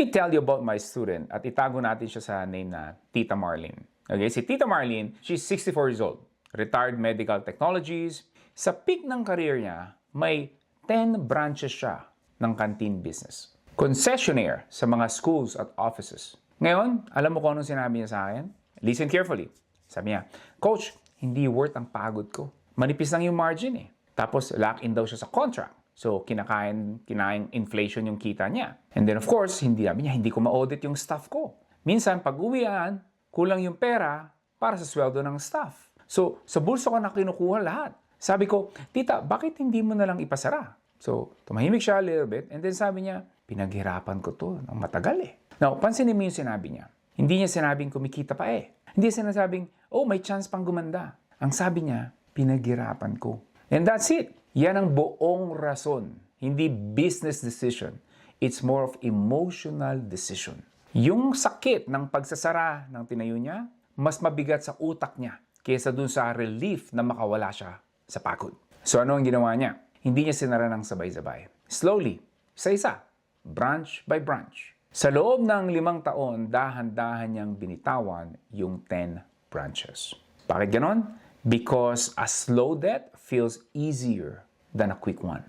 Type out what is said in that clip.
me tell you about my student at itago natin siya sa name na Tita Marlene. Okay, si Tita Marlene, she's 64 years old, retired medical technologies. Sa peak ng career niya, may 10 branches siya ng canteen business. Concessionaire sa mga schools at offices. Ngayon, alam mo kung anong sinabi niya sa akin? Listen carefully. Sabi niya, Coach, hindi worth ang pagod ko. Manipis lang yung margin eh. Tapos, lock-in daw siya sa contract. So, kinaing inflation yung kita niya. And then, of course, hindi ko ma-audit yung staff ko. Minsan, pag-uwian, kulang yung pera para sa sweldo ng staff. So, sa bulso ko na kinukuha lahat. Sabi ko, Tita, bakit hindi mo na lang ipasara? So, tumahimik siya a little bit. And then sabi niya, pinaghirapan ko to ng matagal eh. Now, pansinin mo yung sinabi niya. Hindi niya sinabing kumikita pa eh. Hindi niya sinasabing, oh, may chance pang gumanda. Ang sabi niya, pinaghirapan ko. And that's it. Yan ang buong rason. Hindi business decision. It's more of emotional decision. Yung sakit ng pagsasara ng tinayo niya, mas mabigat sa utak niya kaysa dun sa relief na makawala siya sa pagod. So ano ang ginawa niya? Hindi niya sinara ng sabay-sabay. Slowly, isa-isa, branch by branch. Sa loob ng 5 taon, dahan-dahan niyang binitawan yung 10 branches. Bakit ganon? Because a slow death feels easier than a quick one.